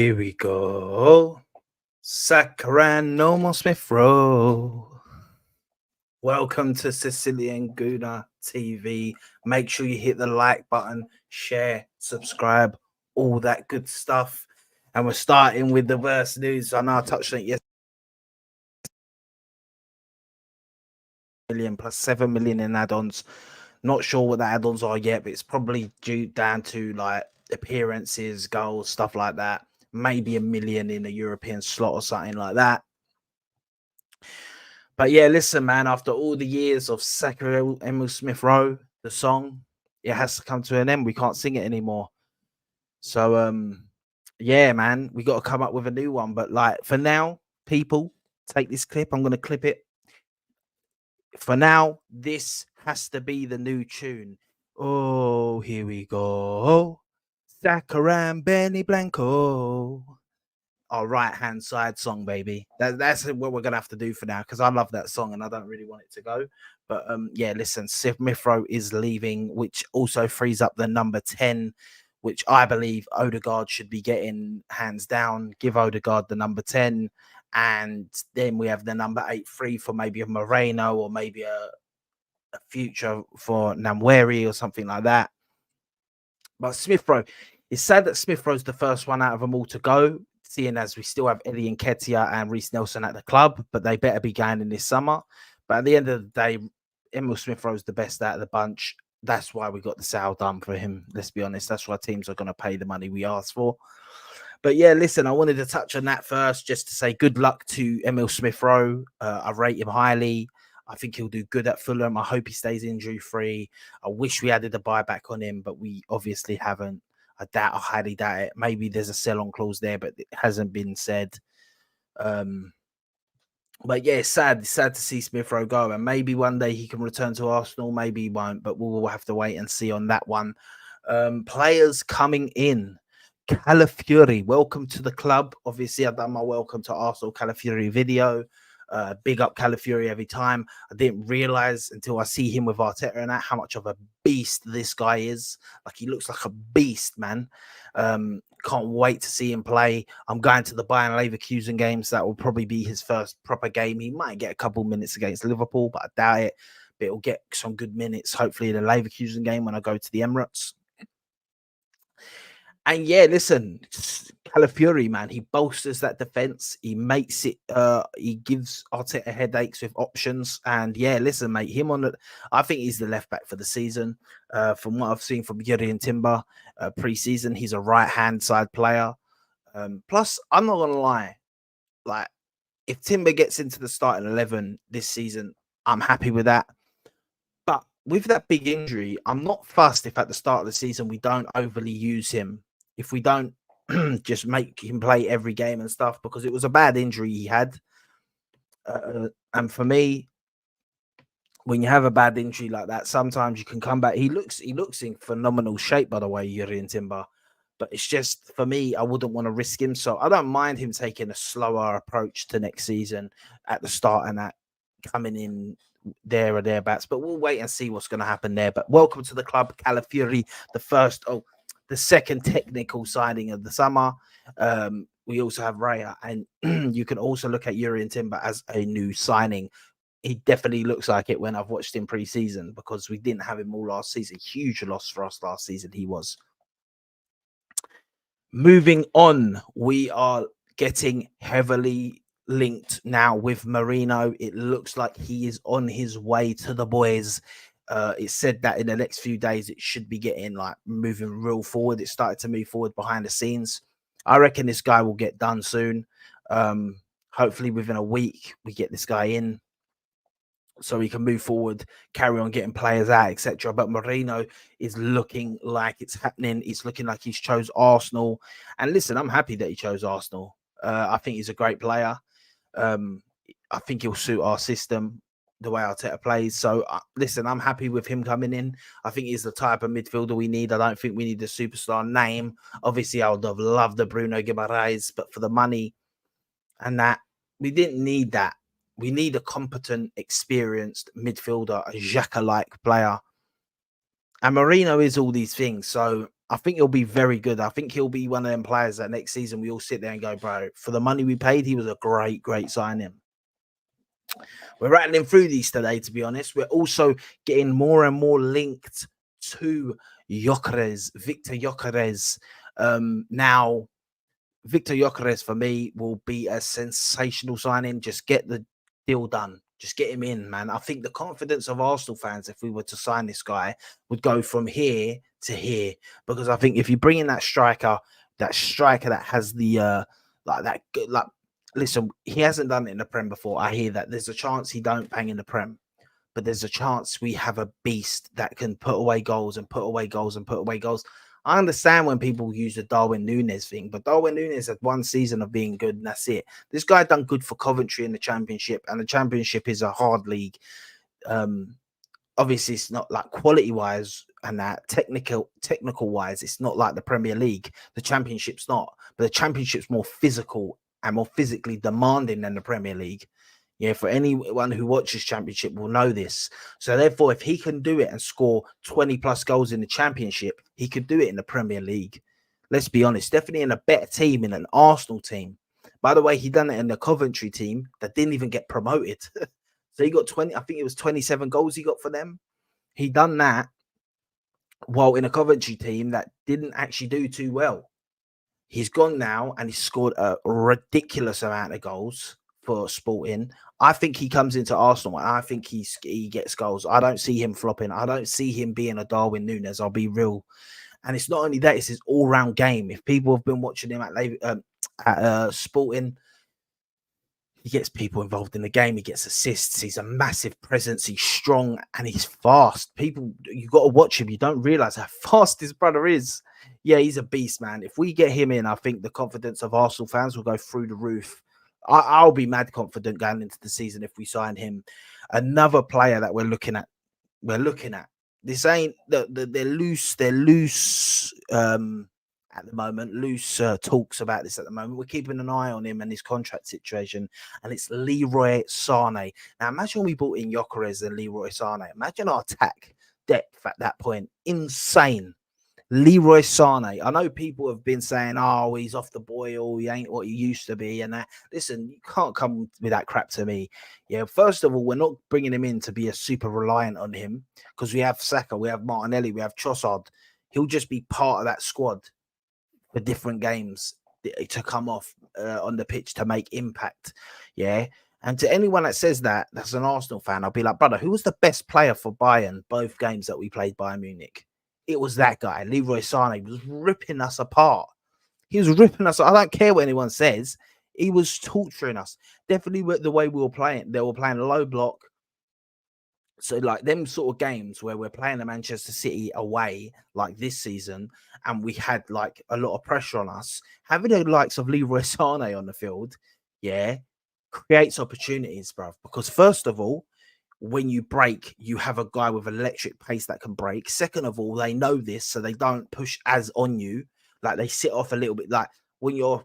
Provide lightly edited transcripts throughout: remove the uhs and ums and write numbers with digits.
Here we go. Saka no more Smith Rowe. Welcome to Sicilian Gooner TV. Make sure you hit the like button, share, subscribe, all that good stuff. And we're starting with the worst news. I know I touched on it yesterday. Plus 7 million in add-ons. Not sure what the add-ons are yet, but it's probably due down to like appearances, goals, stuff like that. Maybe 1 million in a European slot or something like that. But yeah, listen, man, after all the years of Saka Emile Smith Rowe, the song, it has to come to an end. We can't sing it anymore. So yeah, man, we got to come up with a new one. But like for now, people, take this clip. I'm gonna clip it. For now, this has to be the new tune. Oh, here we go. Saka and Benny Blanco. Our right hand side song, baby. That's what we're gonna have to do for now because I love that song and I don't really want it to go. But yeah, listen, Smith Rowe is leaving, which also frees up the number 10, which I believe Odegaard should be getting hands down. Give Odegaard the number 10, and then we have the number 8 free for maybe a Merino or maybe a future for Namweri or something like that. But Smith Rowe, it's sad that Smith Rowe's the first one out of them all to go, seeing as we still have Eddie Nketiah and Reece Nelson at the club, but they better be going in this summer. But at the end of the day, Emile Smith Rowe's the best out of the bunch. That's why we got the sale done for him. Let's be honest. That's why teams are going to pay the money we asked for. But yeah, listen, I wanted to touch on that first just to say good luck to Emile Smith Rowe. I rate him highly. I think he'll do good at Fulham. I hope he stays injury-free. I wish we added a buyback on him, but we obviously haven't. I highly doubt it. Maybe there's a sell-on clause there, but it hasn't been said. But yeah, it's sad to see Smith Rowe go. And maybe one day he can return to Arsenal. Maybe he won't, but we'll have to wait and see on that one. Players coming in. Calafiori, welcome to the club. Obviously, I've done my welcome to Arsenal Calafiori video. Big up Calafiori every time. I didn't realize until I see him with Arteta and that how much of a beast this guy is. Like he looks like a beast, man. Can't wait to see him play. I'm going to the Bayern Leverkusen games. That will probably be his first proper game. He might get a couple minutes against Liverpool, but I doubt it. But he'll get some good minutes, hopefully, in the Leverkusen game when I go to the Emirates. And yeah, listen, Calafiori, man, he bolsters that defense. He makes it. He gives Arteta headaches with options. And yeah, listen, mate, I think he's the left back for the season. From what I've seen from Yuri and Timber pre-season, he's a right-hand side player. Plus, I'm not gonna lie, like if Timber gets into the starting 11 this season, I'm happy with that. But with that big injury, I'm not fussed if at the start of the season we don't overly use him. If we don't just make him play every game and stuff, because it was a bad injury he had. And for me, when you have a bad injury like that, sometimes you can come back. He looks in phenomenal shape, by the way, Yuri and Timber. But it's just, for me, I wouldn't want to risk him. So I don't mind him taking a slower approach to next season at the start and that coming in there or thereabouts. But we'll wait and see what's going to happen there. But welcome to the club, Calafiori, the second technical signing of the summer. We also have Raya, and you can also look at Yuri and Timber as a new signing. He definitely looks like it when I've watched him pre-season because we didn't have him all last season. Huge loss for us last season, he was. Moving on, we are getting heavily linked now with Merino. It looks like he is on his way to the boys. It's said that in the next few days it should be getting like moving real forward. It started to move forward behind the scenes. I reckon this guy will get done soon. Hopefully within a week we get this guy in so he can move forward, carry on getting players out, etc. But Merino is looking like it's happening. It's looking like he's chose Arsenal. And listen, I'm happy that he chose Arsenal. I think he's a great player. I think he'll suit our system, the way Arteta plays. So, listen, I'm happy with him coming in. I think he's the type of midfielder we need. I don't think we need a superstar name. Obviously, I would have loved the Bruno Guimaraes, but for the money and that, we didn't need that. We need a competent, experienced midfielder, a Xhaka-like player. And Merino is all these things. So I think he'll be very good. I think he'll be one of them players that next season we all sit there and go, bro, for the money we paid, he was a great, great signing. We're rattling through these today, to be honest. We're also getting more and more linked to Gyökeres, Victor Gyökeres. Now, Victor Gyökeres for me will be a sensational signing. Just get the deal done. Just get him in, man. I think the confidence of Arsenal fans, if we were to sign this guy, would go from here to here. Because I think if you bring in that striker that has the listen, he hasn't done it in the Prem before. I hear that. There's a chance he don't bang in the Prem, but there's a chance we have a beast that can put away goals and put away goals and put away goals. I understand when people use the Darwin Núñez thing, but Darwin Núñez had one season of being good, and that's it. This guy done good for Coventry in the Championship, and the Championship is a hard league. Obviously, it's not like quality-wise and that technical-wise, it's not like the Premier League. The Championship's not, but the Championship's more physical and more physically demanding than the Premier League. Yeah, for anyone who watches Championship will know this. So therefore, if he can do it and score 20 plus goals in the Championship, he could do it in the Premier League. Let's be honest, definitely in a better team, in an Arsenal team. By the way, he done it in the Coventry team that didn't even get promoted. So he got 20, I think it was 27 goals he got for them. He done that while in a Coventry team that didn't actually do too well. He's gone now and he's scored a ridiculous amount of goals for Sporting. I think he comes into Arsenal and I think he gets goals. I don't see him flopping. I don't see him being a Darwin Núñez. I'll be real. And it's not only that, it's his all-round game. If people have been watching him at Sporting, he gets people involved in the game. He gets assists. He's a massive presence. He's strong and he's fast. People, you got to watch him. You don't realize how fast his brother is. Yeah, he's a beast, man. If we get him in, I think the confidence of Arsenal fans will go through the roof. I'll be mad confident going into the season if we sign him. Another player that we're looking at. This ain't they're loose. They're loose at the moment. Loose talks about this at the moment. We're keeping an eye on him and his contract situation. And it's Leroy Sane. Now imagine we brought in Gyökeres and Leroy Sane. Imagine our attack depth at that point. Insane. Leroy Sane. I know people have been saying, oh, he's off the boil. He ain't what he used to be. And that, listen, you can't come with that crap to me. Yeah, first of all, we're not bringing him in to be a super reliant on him because we have Saka, we have Martinelli, we have Trossard. He'll just be part of that squad for different games to come off on the pitch to make impact. Yeah. And to anyone that says that, that's an Arsenal fan, I'll be like, brother, who was the best player for Bayern both games that we played Bayern Munich? It was that guy, Leroy Sane. Was ripping us apart. He was ripping us. I don't care what anyone says. He was torturing us. Definitely the way we were playing. They were playing a low block. So like them sort of games where we're playing a Manchester City away like this season, and we had like a lot of pressure on us. Having the likes of Leroy Sane on the field, yeah, creates opportunities, bruv. Because first of all, when you break, you have a guy with electric pace that can break. Second of all, they know this, so they don't push as on you. Like they sit off a little bit. Like when you're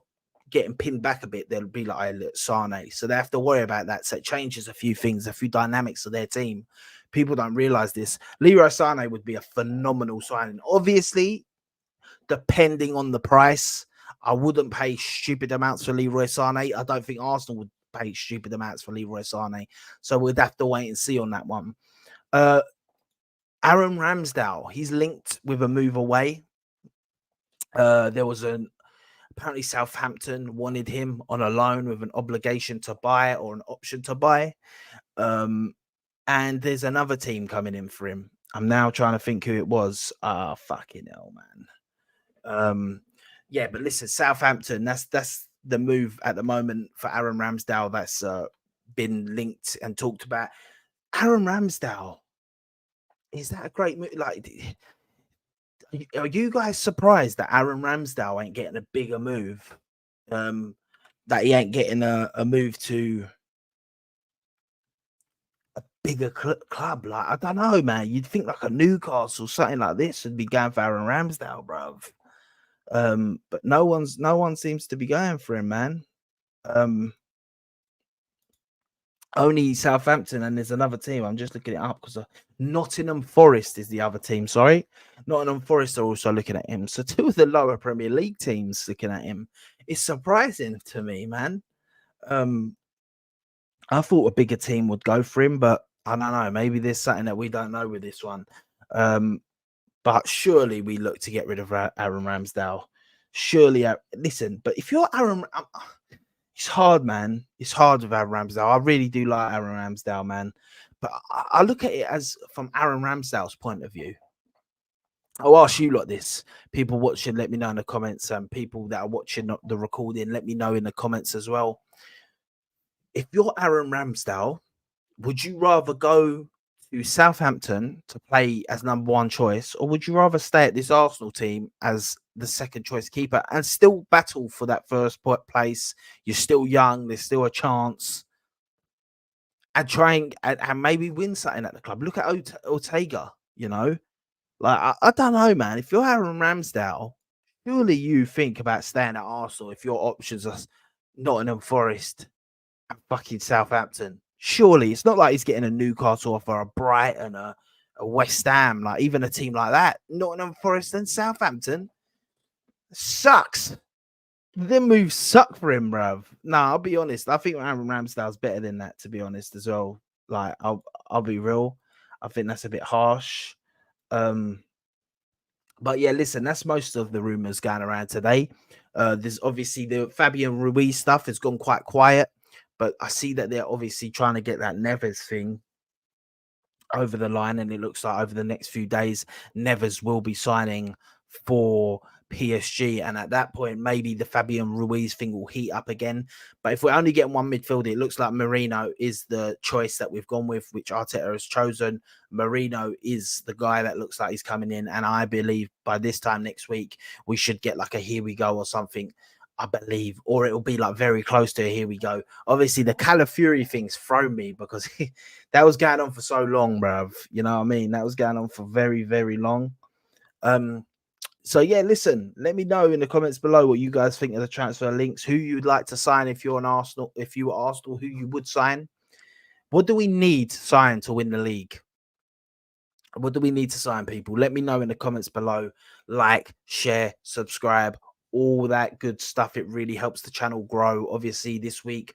getting pinned back a bit, they'll be like, hey, Sane. So they have to worry about that. So it changes a few things, a few dynamics of their team. People don't realize this. Leroy Sane would be a phenomenal signing. Obviously, depending on the price, I wouldn't pay stupid amounts for Leroy Sane. I don't think Arsenal would pay stupid amounts for Leroy Sane. So we'd have to wait and see on that one. Aaron Ramsdale, he's linked with a move away. There was apparently Southampton wanted him on a loan with an obligation to buy or an option to buy. And there's another team coming in for him. I'm now trying to think who it was. Fucking hell, man. Yeah, but listen, Southampton, that's the move at the moment for Aaron Ramsdale that's been linked and talked about. Aaron Ramsdale, is that a great move? Like, are you guys surprised that Aaron Ramsdale ain't getting a bigger move? That he ain't getting a move to a bigger club? Like, I don't know, man. You'd think like a Newcastle, something like this, would be going for Aaron Ramsdale, bruv. But no one seems to be going for him, man. Only Southampton, and there's another team. I'm just looking it up because Nottingham Forest is the other team. Sorry, Nottingham Forest are also looking at him. So two of the lower Premier League teams looking at him. It's surprising to me, man. I thought a bigger team would go for him, but I don't know. Maybe there's something that we don't know with this one. But surely we look to get rid of Aaron Ramsdale. Surely, listen. But if you're Aaron, it's hard, man. It's hard with Aaron Ramsdale. I really do like Aaron Ramsdale, man. But I look at it as from Aaron Ramsdale's point of view. I'll ask you like this. People watching, let me know in the comments. And people that are watching the recording, let me know in the comments as well. If you're Aaron Ramsdale, would you rather go to Southampton to play as number one choice, or would you rather stay at this Arsenal team as the second choice keeper and still battle for that first place? You're still young, there's still a chance, and try and maybe win something at the club. Look at Ortega, you know, like I don't know, man. If you're Aaron Ramsdale, surely you think about staying at Arsenal if your options are Nottingham Forest and fucking Southampton. Surely it's not like he's getting a Newcastle offer, a Brighton, a West Ham, like even a team like that. Nottingham Forest and Southampton sucks. The moves suck for him, bruv. Nah, I'll be honest. I think Aaron Ramsdale's better than that, to be honest, as well. Like, I'll be real. I think that's a bit harsh. But yeah, listen, that's most of the rumors going around today. There's obviously the Fabian Ruiz stuff has gone quite quiet. But I see that they're obviously trying to get that Neves thing over the line. And it looks like over the next few days, Neves will be signing for PSG. And at that point, maybe the Fabian Ruiz thing will heat up again. But if we're only getting one midfielder, it looks like Merino is the choice that we've gone with, which Arteta has chosen. Merino is the guy that looks like he's coming in. And I believe by this time next week, we should get like a here we go or something. I believe, or it'll be like very close to a here we go. Obviously, the Calafiori thing's thrown me because that was going on for so long, bruv. You know what I mean? That was going on for very, very long. So yeah, listen, let me know in the comments below what you guys think of the transfer links, who you'd like to sign if you're an Arsenal, if you were Arsenal, who you would sign. What do we need to sign to win the league? What do we need to sign, people? Let me know in the comments below. Like, share, subscribe, all that good stuff. It really helps the channel grow. Obviously, this week,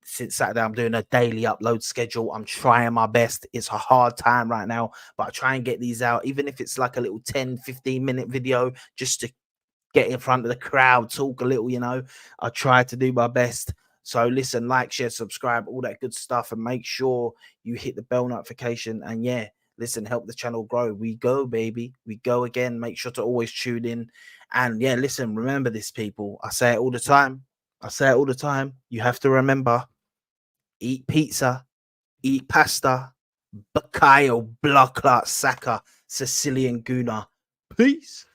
since Saturday, I'm doing a daily upload schedule. I'm trying my best. It's a hard time right now, but I try and get these out, even if it's like a little 10-15 minute video, just to get in front of the crowd, talk a little, you know. I try to do my best. So listen, like, share, subscribe, all that good stuff, and make sure you hit the bell notification. And yeah, listen, help the channel grow. We go, baby. We go again. Make sure to always tune in. And yeah, listen, remember this, people. I say it all the time. You have to remember, eat pizza, eat pasta, Bakayo, Blood Clot, Saka, Sicilian Gooner. Peace.